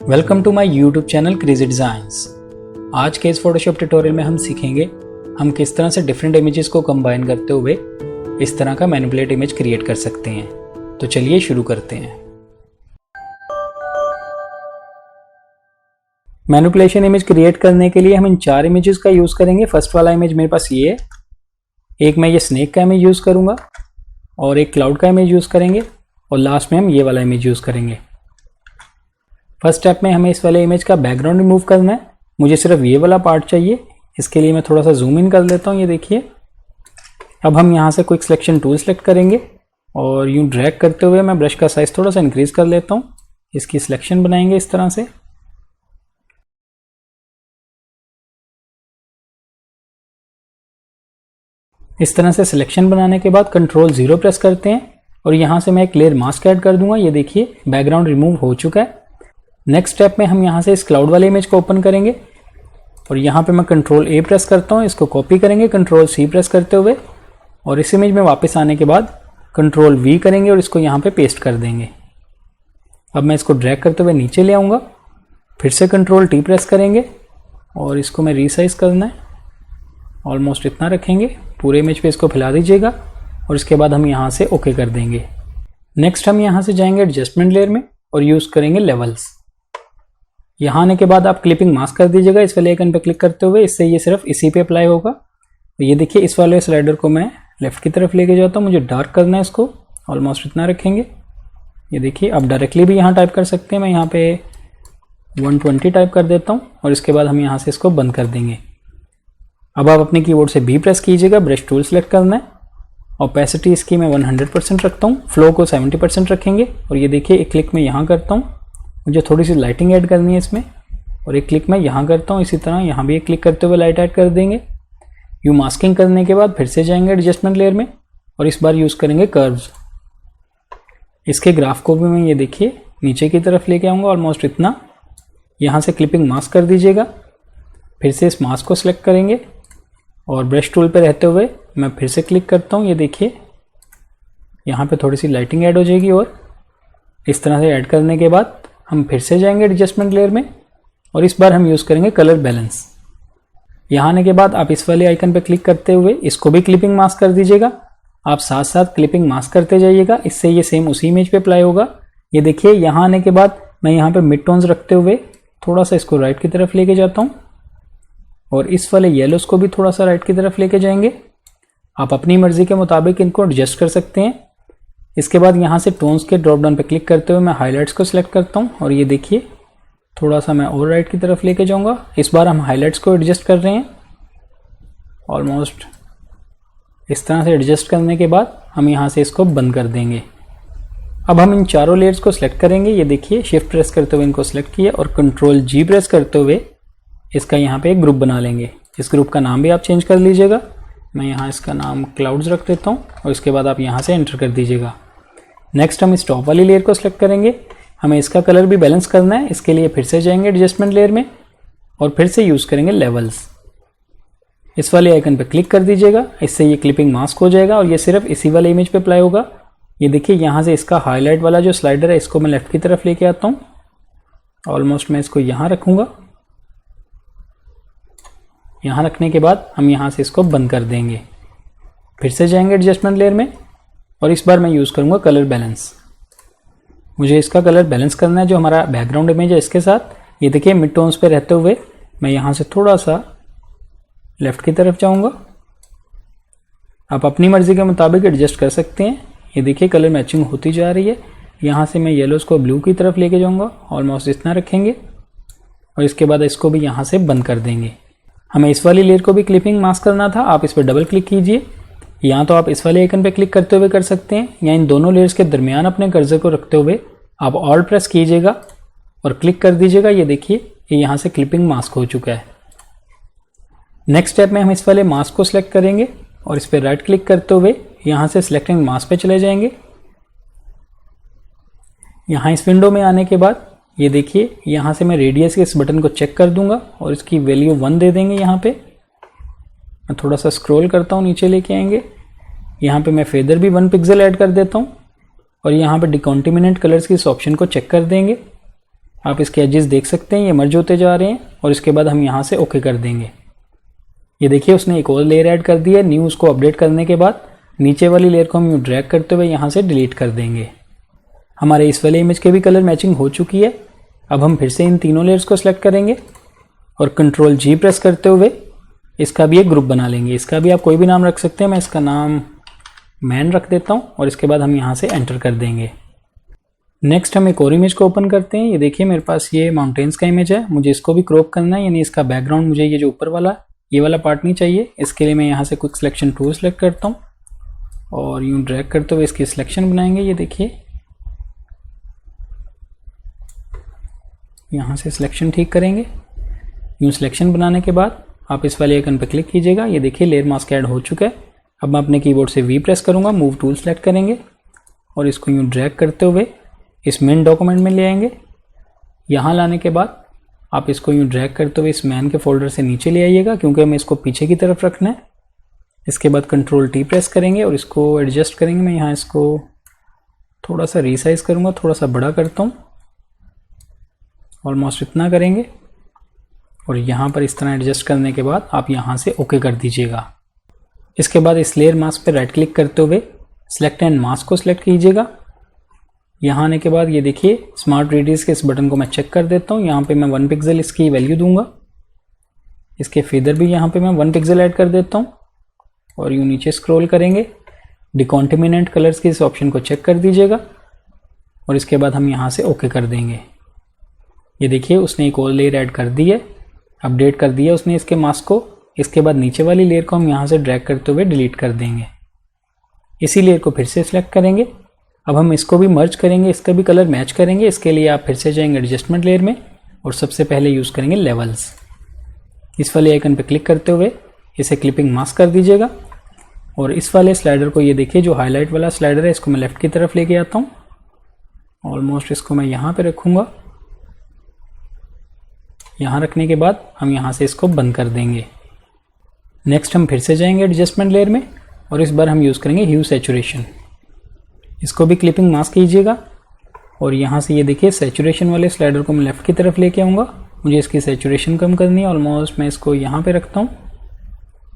Welcome to my YouTube channel crazy designs. आज के इस फोटोशॉप ट्यूटोरियल में हम सीखेंगे हम किस तरह से डिफरेंट इमेजेस को कंबाइन करते हुए इस तरह का मैनिपुलेट इमेज क्रिएट कर सकते हैं। तो चलिए शुरू करते हैं। मैनिपुलेशन इमेज क्रिएट करने के लिए हम इन 4 इमेजेस का यूज़ करेंगे। फर्स्ट वाला इमेज मेरे पास ये है, एक मैं ये स्नेक का इमेज यूज़ करूँगा और एक क्लाउड का इमेज यूज़ करेंगे और लास्ट में हम ये वाला इमेज यूज़ करेंगे। फर्स्ट स्टेप में हमें इस वाले इमेज का बैकग्राउंड रिमूव करना है। मुझे सिर्फ ये वाला पार्ट चाहिए, इसके लिए मैं थोड़ा सा जूम इन कर लेता हूँ। ये देखिए, अब हम यहाँ से क्विक सिलेक्शन टूल सेलेक्ट करेंगे और यूँ ड्रैग करते हुए मैं ब्रश का साइज थोड़ा सा इंक्रीज कर लेता हूँ। इसकी सिलेक्शन बनाएंगे इस तरह से। इस तरह से सिलेक्शन बनाने के बाद कंट्रोल 0 प्रेस करते हैं और यहाँ से मैं एक लेयर मास्क ऐड कर दूंगा। ये देखिए बैकग्राउंड रिमूव हो चुका है। नेक्स्ट स्टेप में हम यहाँ से इस क्लाउड वाले इमेज को ओपन करेंगे और यहाँ पे मैं कंट्रोल A प्रेस करता हूँ। इसको कॉपी करेंगे कंट्रोल C प्रेस करते हुए और इस इमेज में वापस आने के बाद कंट्रोल V करेंगे और इसको यहाँ पे पेस्ट कर देंगे। अब मैं इसको ड्रैग करते हुए नीचे ले आऊँगा, फिर से कंट्रोल T प्रेस करेंगे और इसको मैं रीसाइज करना है, ऑलमोस्ट इतना रखेंगे। पूरे इमेज पे इसको फैला दीजिएगा और इसके बाद हम यहाँ से ओके कर देंगे। नेक्स्ट हम यहाँ से जाएंगे एडजस्टमेंट लेयर में और यूज़ करेंगे लेवल्स। यहाँ आने के बाद आप क्लिपिंग मास्क कर दीजिएगा इस वाले आइकन पे क्लिक करते हुए, इससे ये सिर्फ इसी पे अप्लाई होगा। तो ये देखिए इस वाले स्लाइडर को मैं लेफ्ट की तरफ लेके जाता हूँ, मुझे डार्क करना है इसको, ऑलमोस्ट इतना रखेंगे। ये देखिए आप डायरेक्टली भी यहाँ टाइप कर सकते हैं, मैं यहाँ पे 120 टाइप कर देता हूँ और इसके बाद हम यहाँ से इसको बंद कर देंगे। अब आप अपने कीबोर्ड से B प्रेस कीजिएगा, ब्रश टूल सेलेक्ट करना है। ओपेसिटी इसकी मैं 100% रखता हूँ, फ्लो को 70% रखेंगे और ये देखिए एक क्लिक में यहाँ करता हूँ, मुझे थोड़ी सी लाइटिंग ऐड करनी है इसमें और एक क्लिक मैं यहाँ करता हूँ। इसी तरह यहाँ भी एक क्लिक करते हुए लाइट ऐड कर देंगे। यू मास्किंग करने के बाद फिर से जाएंगे एडजस्टमेंट लेयर में और इस बार यूज़ करेंगे कर्व्स। इसके ग्राफ को भी मैं ये देखिए नीचे की तरफ लेके आऊँगा, ऑलमोस्ट इतना। यहाँ से क्लिपिंग मास्क कर दीजिएगा, फिर से इस मास्क को सिलेक्ट करेंगे और ब्रश टूल पे रहते हुए मैं फिर से क्लिक करता हूँ। ये देखिए यहाँ पे थोड़ी सी लाइटिंग ऐड हो जाएगी और इस तरह से ऐड करने के बाद हम फिर से जाएंगे एडजस्टमेंट लेयर में और इस बार हम यूज़ करेंगे कलर बैलेंस। यहाँ आने के बाद आप इस वाले आइकन पे क्लिक करते हुए इसको भी क्लिपिंग मास्क कर दीजिएगा। आप साथ साथ क्लिपिंग मास्क करते जाइएगा, इससे ये सेम उसी इमेज पे अप्लाई होगा। ये देखिए यहाँ आने के बाद मैं यहाँ पे मिड टोन्स रखते हुए थोड़ा सा इसको राइट की तरफ लेके जाता हूँ और इस वाले येलोस को भी थोड़ा सा राइट की तरफ लेके जाएंगे। आप अपनी मर्जी के मुताबिक इनको एडजस्ट कर सकते हैं। इसके बाद यहाँ से टोन्स के ड्रॉप डाउन पे क्लिक करते हुए मैं हाइलाइट्स को सिलेक्ट करता हूँ और ये देखिए थोड़ा सा मैं और राइट की तरफ लेके जाऊँगा। इस बार हम हाइलाइट्स को एडजस्ट कर रहे हैं, ऑलमोस्ट इस तरह से एडजस्ट करने के बाद हम यहाँ से इसको बंद कर देंगे। अब हम इन चारों लेयर्स को सिलेक्ट करेंगे। ये देखिए शिफ्ट प्रेस करते हुए इनको सिलेक्ट किया और कंट्रोल G प्रेस करते हुए इसका यहाँ पे एक ग्रुप बना लेंगे। इस ग्रुप का नाम भी आप चेंज कर लीजिएगा, मैं यहाँ इसका नाम क्लाउड्स रख देता हूँ और इसके बाद आप यहाँ से एंटर कर दीजिएगा। नेक्स्ट हम इस टॉप वाली लेयर को सिलेक्ट करेंगे, हमें इसका कलर भी बैलेंस करना है। इसके लिए फिर से जाएंगे एडजस्टमेंट लेयर में और फिर से यूज़ करेंगे लेवल्स। इस वाले आइकन पर क्लिक कर दीजिएगा, इससे ये क्लिपिंग मास्क हो जाएगा और ये सिर्फ इसी वाले इमेज पे अप्लाई होगा। ये देखिए यहाँ से इसका हाईलाइट वाला जो स्लाइडर है इसको मैं लेफ्ट की तरफ लेके आता हूँ, ऑलमोस्ट मैं इसको यहाँ रखूँगा। यहाँ रखने के बाद हम यहाँ से इसको बंद कर देंगे। फिर से जाएंगे एडजस्टमेंट लेयर में और इस बार मैं यूज़ करूँगा कलर बैलेंस। मुझे इसका कलर बैलेंस करना है जो हमारा बैकग्राउंड इमेज है इसके साथ। ये देखिए मिड टोन्स पे रहते हुए मैं यहाँ से थोड़ा सा लेफ्ट की तरफ जाऊँगा। आप अपनी मर्ज़ी के मुताबिक एडजस्ट कर सकते हैं। ये देखिए कलर मैचिंग होती जा रही है। यहाँ से मैं येलोस को ब्लू की तरफ लेके जाऊँगा, ऑलमोस्ट इतना रखेंगे और इसके बाद इसको भी यहाँ से बंद कर देंगे। हमें इस वाली लेयर को भी क्लिपिंग मास्क करना था, आप इस पर डबल क्लिक कीजिए। यहाँ तो आप इस वाले आइकन पे क्लिक करते हुए कर सकते हैं या इन दोनों लेयर्स के दरमियान अपने कर्सर को रखते हुए आप ऑल्ट प्रेस कीजिएगा और क्लिक कर दीजिएगा। ये देखिए ये यहाँ से क्लिपिंग मास्क हो चुका है। नेक्स्ट स्टेप में हम इस वाले मास्क को सिलेक्ट करेंगे और इस पर राइट क्लिक करते हुए यहाँ से सिलेक्टिंग मास्क पे चले जाएंगे। यहाँ इस विंडो में आने के बाद ये देखिए यहाँ से मैं रेडियस के इस बटन को चेक कर दूंगा और इसकी वैल्यू 1 दे देंगे। यहाँ पे मैं थोड़ा सा स्क्रॉल करता हूँ, नीचे लेके आएंगे। यहाँ पे मैं फेदर भी 1 पिक्सल ऐड कर देता हूँ और यहाँ पे डिकॉन्टिमिनेंट कलर्स की इस ऑप्शन को चेक कर देंगे। आप इसके एजेस देख सकते हैं, ये मर्ज होते जा रहे हैं और इसके बाद हम यहाँ से ओके कर देंगे। ये देखिए उसने एक और लेयर ऐड कर दी है। न्यू उसको अपडेट करने के बाद नीचे वाली लेयर को हम यूँ ड्रैग करते हुए यहाँ से डिलीट कर देंगे। हमारे इस वाले इमेज के भी कलर मैचिंग हो चुकी है। अब हम फिर से इन तीनों लेयर्स को सिलेक्ट करेंगे और कंट्रोल जी प्रेस करते हुए इसका भी एक ग्रुप बना लेंगे। इसका भी आप कोई भी नाम रख सकते हैं, मैं इसका नाम मैन रख देता हूँ और इसके बाद हम यहाँ से एंटर कर देंगे। नेक्स्ट हम एक और इमेज को ओपन करते हैं। ये देखिए मेरे पास ये माउंटेन्स का इमेज है, मुझे इसको भी क्रॉप करना है, यानी इसका बैकग्राउंड मुझे ये जो ऊपर वाला ये वाला पार्ट नहीं चाहिए। इसके लिए मैं यहाँ से क्विक सिलेक्शन टूल सेलेक्ट करता हूँ और यूँ ड्रैग करते हुए इसकी सिलेक्शन बनाएंगे। ये देखिए यहाँ से सिलेक्शन ठीक करेंगे। यूँ सिलेक्शन बनाने के बाद आप इस वाले आइकन पर क्लिक कीजिएगा। ये देखिए लेयर मास्क ऐड हो चुका है। अब मैं अपने कीबोर्ड से वी प्रेस करूँगा, मूव टूल सेलेक्ट करेंगे और इसको यूँ ड्रैग करते हुए इस मेन डॉक्यूमेंट में ले आएंगे। यहाँ लाने के बाद आप इसको यूँ ड्रैग करते हुए इस मैन के फोल्डर से नीचे ले आइएगा, क्योंकि हमें इसको पीछे की तरफ रखना है। इसके बाद कंट्रोल टी प्रेस करेंगे और इसको एडजस्ट करेंगे। मैं यहाँ इसको थोड़ा सा रीसाइज करूँगा, थोड़ा सा बड़ा करता हूँ, ऑलमोस्ट इतना करेंगे और यहाँ पर इस तरह एडजस्ट करने के बाद आप यहाँ से ओके कर दीजिएगा। इसके बाद इस लेयर मास्क पे राइट क्लिक करते हुए सिलेक्ट एंड मास्क को सिलेक्ट कीजिएगा। यहाँ आने के बाद ये देखिए स्मार्ट रेडियस के इस बटन को मैं चेक कर देता हूँ। यहाँ पे मैं 1 पिक्सल इसकी वैल्यू दूंगा। इसके फेदर भी यहाँ पे मैं 1 पिक्सल ऐड कर देता हूँ और यूँ नीचे स्क्रॉल करेंगे। डिकॉन्टिमिनेंट कलर्स के इस ऑप्शन को चेक कर दीजिएगा और इसके बाद हम यहाँ से ओके कर देंगे। ये देखिए उसने एक और लेयर ऐड कर दी है, अपडेट कर दिया उसने इसके मास्क को। इसके बाद नीचे वाली लेयर को हम यहाँ से ड्रैग करते हुए डिलीट कर देंगे। इसी लेयर को फिर से सिलेक्ट करेंगे। अब हम इसको भी मर्ज करेंगे, इसका भी कलर मैच करेंगे। इसके लिए आप फिर से जाएंगे एडजस्टमेंट लेयर में और सबसे पहले यूज़ करेंगे लेवल्स। इस वाले आइकन पर क्लिक करते हुए इसे क्लिपिंग मास्क कर दीजिएगा और इस वाले स्लाइडर को ये देखिए जो हाईलाइट वाला स्लाइडर है इसको मैं लेफ्ट की तरफ लेके आता हूँ। ऑलमोस्ट इसको मैं यहाँ पे रखूँगा। यहाँ रखने के बाद हम यहाँ से इसको बंद कर देंगे। नेक्स्ट हम फिर से जाएंगे एडजस्टमेंट लेयर में और इस बार हम यूज़ करेंगे ह्यू सैचुरेशन। इसको भी क्लिपिंग मास्क कीजिएगा और यहाँ से ये देखिए सैचुरेशन वाले स्लाइडर को मैं लेफ्ट की तरफ लेके आऊँगा। मुझे इसकी सैचुरेशन कम करनी है। ऑलमोस्ट मैं इसको यहाँ पे रखता हूँ,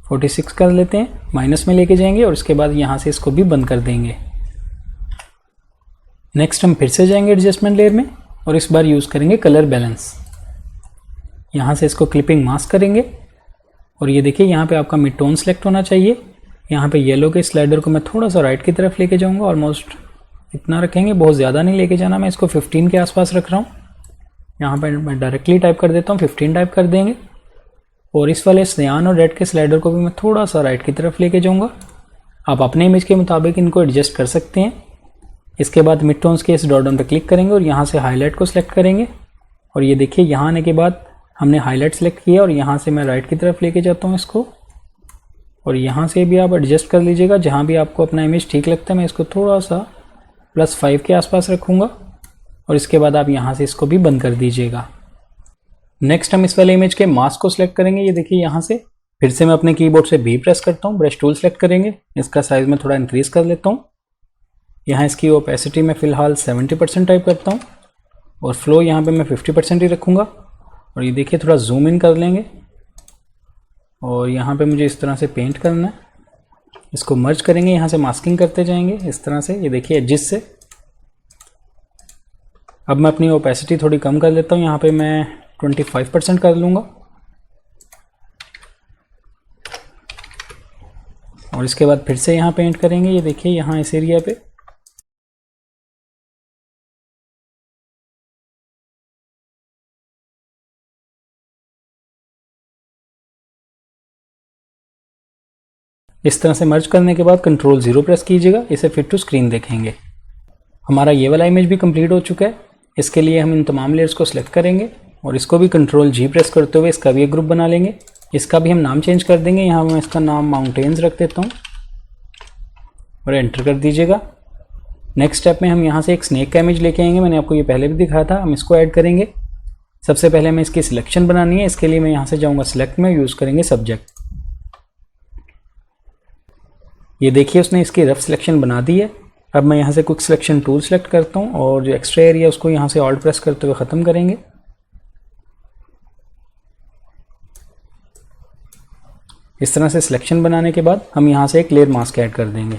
46 कर लेते हैं, माइनस में लेके जाएंगे और इसके बाद यहाँ से इसको भी बंद कर देंगे। नेक्स्ट हम फिर से जाएंगे एडजस्टमेंट लेयर में और इस बार यूज़ करेंगे कलर बैलेंस। यहाँ से इसको क्लिपिंग मास्क करेंगे और ये देखिए यहाँ पे आपका मिड टोन सेलेक्ट होना चाहिए। यहाँ पे येलो के स्लाइडर को मैं थोड़ा सा राइट की तरफ लेके जाऊँगा, ऑलमोस्ट इतना रखेंगे, बहुत ज़्यादा नहीं लेके जाना। मैं इसको 15 के आसपास रख रहा हूँ। यहाँ पर मैं डायरेक्टली टाइप कर देता हूँ, 15 टाइप कर देंगे और इस वाले सियान और रेड के स्लाइडर को भी मैं थोड़ा सा राइट की तरफ लेके जाऊँगा। आप अपने इमेज के मुताबिक इनको एडजस्ट कर सकते हैं। इसके बाद मिड टोन्स के इस डॉट डाउन पर क्लिक करेंगे और यहाँ से हाईलाइट को सिलेक्ट करेंगे और ये देखिए यहाँ आने के बाद हमने हाईलाइट सेलेक्ट किया और यहाँ से मैं राइट की तरफ लेके जाता हूँ इसको और यहाँ से भी आप एडजस्ट कर लीजिएगा जहाँ भी आपको अपना इमेज ठीक लगता है। मैं इसको थोड़ा सा +5 के आसपास रखूँगा और इसके बाद आप यहाँ से इसको भी बंद कर दीजिएगा। नेक्स्ट हम इस वाले इमेज के मास्क को सिलेक्ट करेंगे। ये देखिए यहाँ से फिर से मैं अपने कीबोर्ड से B प्रेस करता हूँ, ब्रश टूल सेलेक्ट करेंगे, इसका साइज़ में थोड़ा इंक्रीज़ कर लेता हूँ। यहाँ इसकी ओपेसिटी में फ़िलहाल 70% टाइप करता हूँ और फ्लो यहाँ पे मैं 50% ही रखूँगा और ये देखिए थोड़ा जूम इन कर लेंगे और यहाँ पे मुझे इस तरह से पेंट करना है। इसको मर्ज करेंगे, यहाँ से मास्किंग करते जाएंगे इस तरह से, ये देखिए एडजस्ट से। अब मैं अपनी ओपेसिटी थोड़ी कम कर लेता हूँ, यहाँ पे मैं 25% कर लूँगा और इसके बाद फिर से यहाँ पेंट करेंगे। ये देखिए यहाँ इस एरिया पे इस तरह से मर्ज करने के बाद कंट्रोल 0 प्रेस कीजिएगा, इसे फिट टू स्क्रीन देखेंगे। हमारा ये वाला इमेज भी कंप्लीट हो चुका है। इसके लिए हम इन तमाम लेयर्स को सिलेक्ट करेंगे और इसको भी कंट्रोल G प्रेस करते हुए इसका भी एक ग्रुप बना लेंगे। इसका भी हम नाम चेंज कर देंगे। यहाँ मैं इसका नाम माउंटेन्स रख देता हूँ और एंटर कर दीजिएगा। नेक्स्ट स्टेप में हम यहाँ से एक स्नेक का इमेज लेके आएंगे। मैंने आपको ये पहले भी दिखाया था, हम इसको ऐड करेंगे। सबसे पहले हमें इसकी सिलेक्शन बनानी है। इसके लिए मैं यहाँ से जाऊँगा सिलेक्ट में, यूज़ करेंगे सब्जेक्ट। ये देखिए उसने इसकी रफ सिलेक्शन बना दी है। अब मैं यहाँ से क्विक सिलेक्शन टूल सेलेक्ट करता हूँ और जो एक्स्ट्रा एरिया उसको यहाँ से ऑल्ट प्रेस करते हुए ख़त्म करेंगे। इस तरह से सिलेक्शन बनाने के बाद हम यहाँ से एक लेयर मास्क ऐड कर देंगे।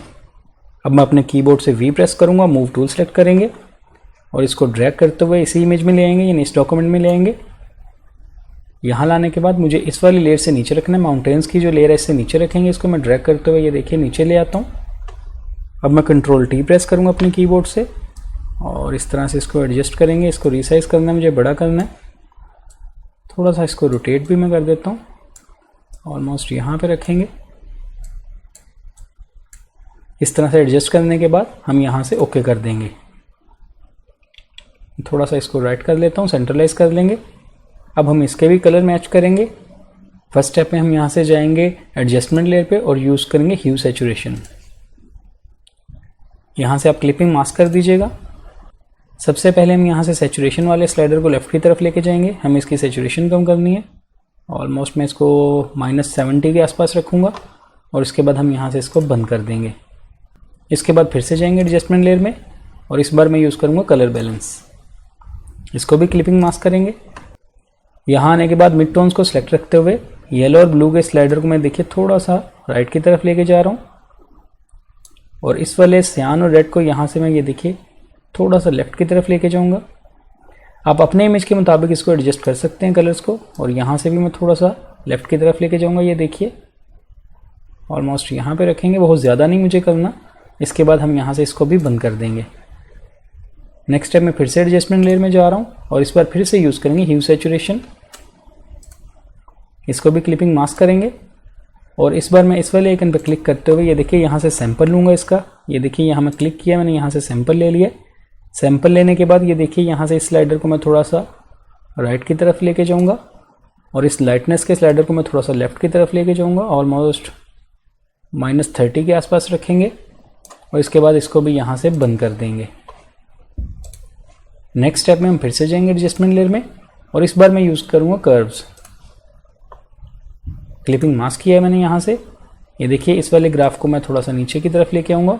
अब मैं अपने कीबोर्ड से वी प्रेस करूँगा, मूव टूल सेलेक्ट करेंगे और इसको ड्रैग करते हुए इसी इमेज में ले आएंगे, यानी इस डॉक्यूमेंट में ले आएंगे। यहाँ लाने के बाद मुझे इस वाली लेयर से नीचे रखना है, माउंटेन्स की जो लेयर है इससे नीचे रखेंगे। इसको मैं ड्रैग करते हुए ये देखिए नीचे ले आता हूँ। अब मैं कंट्रोल टी प्रेस करूँगा अपने कीबोर्ड से और इस तरह से इसको एडजस्ट करेंगे। इसको रिसाइज करना है, मुझे बड़ा करना है, थोड़ा सा इसको रोटेट भी मैं कर देता हूँ, ऑलमोस्ट यहाँ पे रखेंगे। इस तरह से एडजस्ट करने के बाद हम यहाँ से ओके कर देंगे। थोड़ा सा इसको राइट कर लेता हूँ, सेंट्रलाइज कर लेंगे। अब हम इसके भी कलर मैच करेंगे। फर्स्ट स्टेप में हम यहाँ से जाएंगे एडजस्टमेंट लेयर पे और यूज़ करेंगे ह्यू सैचुरेशन। यहाँ से आप क्लिपिंग मास्क कर दीजिएगा। सबसे पहले हम यहाँ से सैचुरेशन वाले स्लाइडर को लेफ्ट की तरफ लेके जाएंगे। हमें इसकी सैचुरेशन कम करनी है, ऑलमोस्ट मैं इसको -70 के आसपास रखूँगा और इसके बाद हम यहाँ से इसको बंद कर देंगे। इसके बाद फिर से जाएंगे एडजस्टमेंट लेयर में और इस बार मैं यूज़ करूँगा कलर बैलेंस। इसको भी क्लिपिंग मास्क करेंगे। यहाँ आने के बाद मिड टोन्स को सिलेक्ट रखते हुए येलो और ब्लू के स्लाइडर को मैं देखिए थोड़ा सा राइट की तरफ लेके जा रहा हूँ और इस वाले सियान और रेड को यहाँ से मैं ये देखिए थोड़ा सा लेफ्ट की तरफ लेके जाऊँगा। आप अपने इमेज के मुताबिक इसको एडजस्ट कर सकते हैं कलर्स को, और यहाँ से भी मैं थोड़ा सा लेफ्ट की तरफ लेके जाऊँगा। ये देखिए ऑलमोस्ट यहाँ पे रखेंगे, बहुत ज़्यादा नहीं मुझे करना। इसके बाद हम यहाँ से इसको भी बंद कर देंगे। नेक्स्ट स्टेप में फिर से एडजस्टमेंट लेयर में जा रहा हूँ और इस बार फिर से यूज़ करेंगे ह्यू सैचुरेशन। इसको भी क्लिपिंग मास्क करेंगे और इस बार मैं इस वाले आइकन पर क्लिक करते हुए ये देखिए यहाँ से सैंपल लूँगा इसका। ये देखिए यहाँ मैं क्लिक किया, मैंने यहाँ से सैंपल ले लिया। सैंपल लेने के बाद ये देखिए यहाँ से इस स्लाइडर को मैं थोड़ा सा राइट की तरफ लेके जाऊँगा और इस लाइटनेस के स्लाइडर को मैं थोड़ा सा लेफ्ट की तरफ लेके जाऊँगा, ऑलमोस्ट -30 के आसपास रखेंगे और इसके बाद इसको भी यहाँ से बंद कर देंगे। नेक्स्ट स्टेप में हम फिर से जाएंगे एडजस्टमेंट लेयर में और इस बार मैं यूज़ करूँगा कर्व्स। क्लिपिंग मास्क किया है मैंने यहाँ से। ये देखिए इस वाले ग्राफ को मैं थोड़ा सा नीचे की तरफ लेके आऊँगा।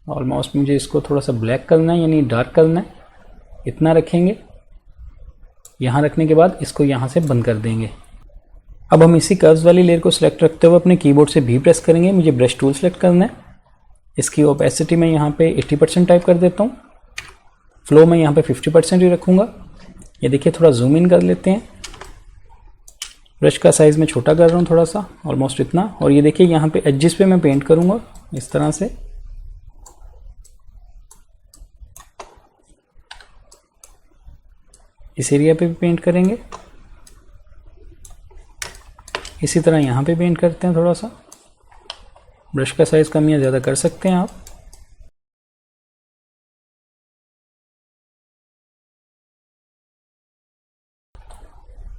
ऑलमोस्ट मुझे इसको थोड़ा सा ब्लैक करना है, यानी डार्क करना है, इतना रखेंगे। यहाँ रखने के बाद इसको यहाँ से बंद कर देंगे। अब हम इसी कर्व्स वाली लेयर को सिलेक्ट रखते हुए अपने कीबोर्ड से भी प्रेस करेंगे। मुझे ब्रश टूल सेलेक्ट करना है। इसकी ओपेसिटी मैं यहाँ पे 80% टाइप कर देता हूँ। फ्लो मैं यहाँ पे 50% ही रखूँगा। ये देखिए थोड़ा जूम इन कर लेते हैं। ब्रश का साइज़ मैं छोटा कर रहा हूँ थोड़ा सा, ऑलमोस्ट इतना। और ये देखिए यहाँ पे एडजेस पे मैं पेंट करूँगा इस तरह से। इस एरिया पे भी पेंट करेंगे, इसी तरह यहाँ पे पेंट करते हैं थोड़ा सा। ब्रश का साइज़ कम या ज़्यादा कर सकते हैं आप।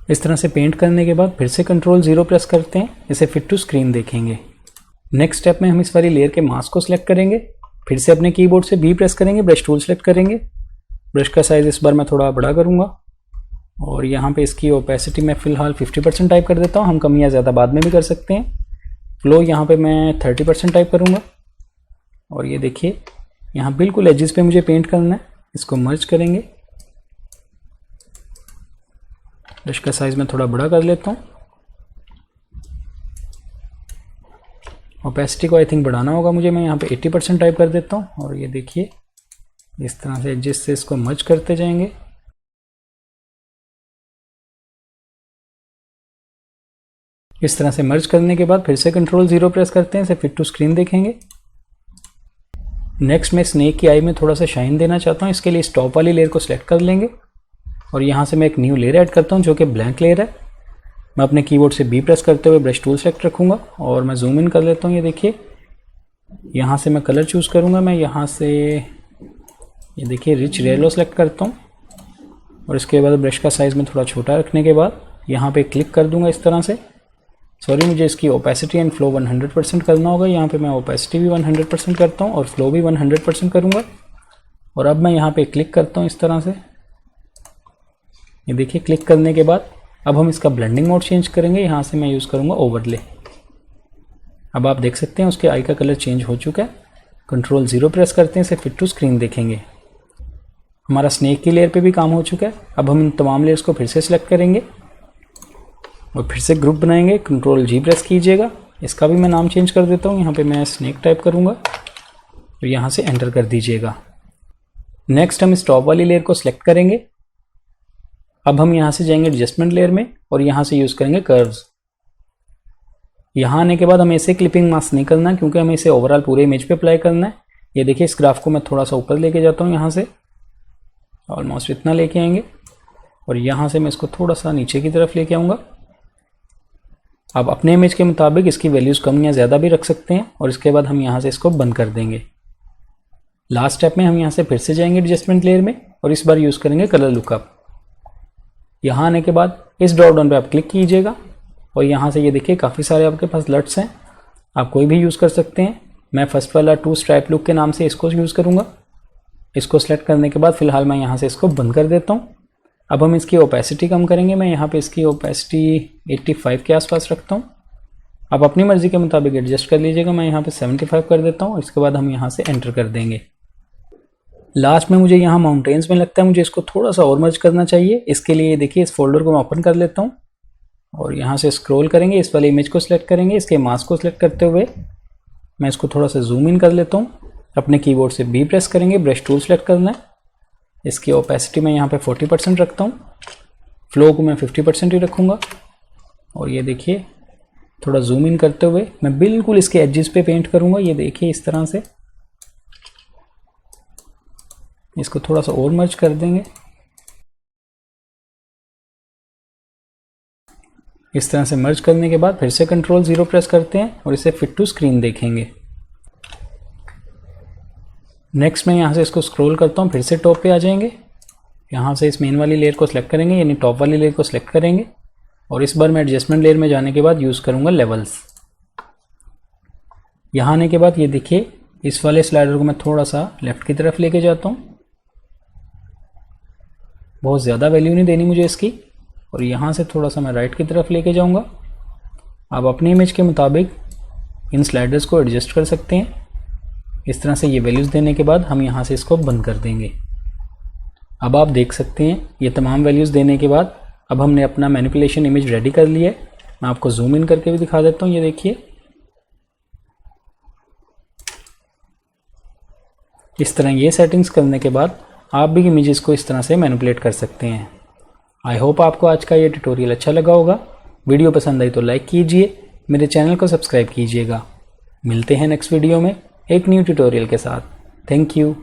इस तरह से पेंट करने के बाद फिर से Ctrl 0 प्रेस करते हैं, इसे फिट टू स्क्रीन देखेंगे। नेक्स्ट स्टेप में हम इस वाली लेयर के मास्क को सिलेक्ट करेंगे। फिर से अपने कीबोर्ड से भी प्रेस करेंगे, ब्रश टूल सेलेक्ट करेंगे। ब्रश का साइज़ इस बार मैं थोड़ा बड़ा करूँगा और यहाँ पे इसकी ओपेसिटी मैं फ़िलहाल 50% टाइप कर देता हूँ। हम कम या ज़्यादा बाद में भी कर सकते हैं। फ्लो यहाँ पे मैं 30% टाइप करूँगा और ये देखिए यहाँ बिल्कुल एजेस पे मुझे पेंट करना है। इसको मर्ज करेंगे। ब्रश का साइज़ मैं थोड़ा बड़ा कर लेता हूँ। ओपेसिटी को आई थिंक बढ़ाना होगा मुझे, मैं यहाँ पे 80% टाइप कर देता हूँ और ये देखिए इस तरह से एडजस्ट से इसको मर्ज करते जाएंगे। इस तरह से मर्ज करने के बाद फिर से Ctrl 0 प्रेस करते हैं, इसे फिट टू स्क्रीन देखेंगे। नेक्स्ट मैं स्नेक की आई में थोड़ा सा शाइन देना चाहता हूँ। इसके लिए इस टॉप वाली लेयर को सिलेक्ट कर लेंगे और यहाँ से मैं एक न्यू लेयर ऐड करता हूँ जो कि ब्लैंक लेयर है। मैं अपने कीबोर्ड से बी प्रेस करते हुए ब्रश टूल सेलेक्ट रखूँगा और मैं जूम इन कर लेता हूँ। ये देखिए यहाँ से मैं कलर चूज़ करूँगा। मैं यहाँ से ये देखिए रिच येलो सेलेक्ट करता हूँ और इसके बाद ब्रश का साइज़ में थोड़ा छोटा रखने के बाद यहाँ पे क्लिक कर दूँगा इस तरह से। सॉरी, मुझे इसकी ओपेसिटी एंड फ्लो 100% करना होगा। यहाँ पे मैं ओपेसिटी भी 100% करता हूँ और फ्लो भी 100% करूँगा। और अब मैं यहाँ पे क्लिक करता हूँ इस तरह से। ये देखिए क्लिक करने के बाद अब हम इसका ब्लेंडिंग मोड चेंज करेंगे। यहाँ से मैं यूज़ करूँगा ओवरले। अब आप देख सकते हैं उसके आई का कलर चेंज हो चुका है। कंट्रोल 0 प्रेस करते हैं, इसे फिट टू स्क्रीन देखेंगे। हमारा स्नेक की लेयर पे भी काम हो चुका है। अब हम इन तमाम लेयर्स को फिर से सिलेक्ट करेंगे और फिर से ग्रुप बनाएंगे। कंट्रोल G प्रेस कीजिएगा। इसका भी मैं नाम चेंज कर देता हूँ, यहाँ पे मैं स्नेक टाइप करूँगा और यहाँ से एंटर कर दीजिएगा। नेक्स्ट हम इस टॉप वाली लेयर को सिलेक्ट करेंगे। अब हम यहाँ से जाएंगे एडजस्टमेंट लेयर में और यहाँ से यूज़ करेंगे कर्व्स। यहाँ आने के बाद हमें इसे क्लिपिंग मास्क नहीं करना है, क्योंकि हमें इसे ओवरऑल पूरे इमेज पे अप्लाई करना है। ये देखिए, इस ग्राफ को मैं थोड़ा सा ऊपर लेके जाता हूँ, यहाँ से ऑलमोस्ट इतना लेके आएंगे और यहाँ से मैं इसको थोड़ा सा नीचे की तरफ लेके आऊँगा। अब अपने इमेज के मुताबिक इसकी वैल्यूज़ कम या ज़्यादा भी रख सकते हैं और इसके बाद हम यहाँ से इसको बंद कर देंगे। लास्ट स्टेप में हम यहाँ से फिर से जाएंगे एडजस्टमेंट लेयर में और इस बार यूज़ करेंगे कलर लुकअप। यहाँ आने के बाद इस ड्रॉप डाउन पे आप क्लिक कीजिएगा और यहाँ से ये देखिए काफ़ी सारे आपके पास लट्स हैं, आप कोई भी यूज़ कर सकते हैं। मैं फर्स्ट वाला 2 स्ट्राइप लुक के नाम से इसको यूज़ करूँगा। इसको सेलेक्ट करने के बाद फिलहाल मैं यहाँ से इसको बंद कर देता हूँ। अब हम इसकी ओपेसिटी कम करेंगे। मैं यहाँ पे इसकी ओपेसिटी 85 के आसपास रखता हूँ। आप अपनी मर्ज़ी के मुताबिक एडजस्ट कर लीजिएगा। मैं यहाँ पे 75 कर देता हूँ। इसके बाद हम यहाँ से एंटर कर देंगे। लास्ट में मुझे यहाँ माउंटेन्स में लगता है मुझे इसको थोड़ा सा और मर्ज करना चाहिए। इसके लिए देखिए, इस फोल्डर को मैं ओपन कर लेता हूँ और यहाँ से स्क्रॉल करेंगे, इस वाले इमेज को सिलेक्ट करेंगे। इसके मास्क को सिलेक्ट करते हुए मैं इसको थोड़ा सा जूम इन कर लेता हूँ। अपने कीबोर्ड से B प्रेस करेंगे, ब्रश टूल सेलेक्ट करना है। इसकी ओपेसिटी मैं यहाँ पे 40% रखता हूँ। फ्लो को मैं 50% ही रखूँगा और ये देखिए, थोड़ा जूम इन करते हुए मैं बिल्कुल इसके एजेस पे पेंट करूँगा। ये देखिए, इस तरह से इसको थोड़ा सा और मर्ज कर देंगे। इस तरह से मर्ज करने के बाद फिर से कंट्रोल 0 प्रेस करते हैं और इसे फिट टू स्क्रीन देखेंगे। नेक्स्ट मैं यहाँ से इसको स्क्रॉल करता हूँ, फिर से टॉप पे आ जाएंगे। यहाँ से इस मेन वाली लेयर को सिलेक्ट करेंगे, यानी टॉप वाली लेयर को सिलेक्ट करेंगे और इस बार मैं एडजस्टमेंट लेयर में जाने के बाद यूज़ करूँगा लेवल्स। यहाँ आने के बाद ये देखिए, इस वाले स्लाइडर को मैं थोड़ा सा लेफ्ट की तरफ लेके जाता हूँ। बहुत ज़्यादा वैल्यू नहीं देनी मुझे इसकी और यहाँ से थोड़ा सा मैं राइट की तरफ लेके जाऊँगा। आप अपनी इमेज के मुताबिक इन स्लाइडर्स को एडजस्ट कर सकते हैं। इस तरह से ये वैल्यूज़ देने के बाद हम यहाँ से इसको बंद कर देंगे। अब आप देख सकते हैं, ये तमाम वैल्यूज़ देने के बाद अब हमने अपना मैनिपुलेशन इमेज रेडी कर लिया है। मैं आपको जूम इन करके भी दिखा देता हूँ। ये देखिए, इस तरह ये सेटिंग्स करने के बाद आप भी इमेजेस को इस तरह से मैनिपुलेट कर सकते हैं। आई होप आपको आज का ये ट्यूटोरियल अच्छा लगा होगा। वीडियो पसंद आई तो लाइक कीजिए, मेरे चैनल को सब्सक्राइब कीजिएगा। मिलते हैं नेक्स्ट वीडियो में एक न्यू ट्यूटोरियल के साथ। Thank you.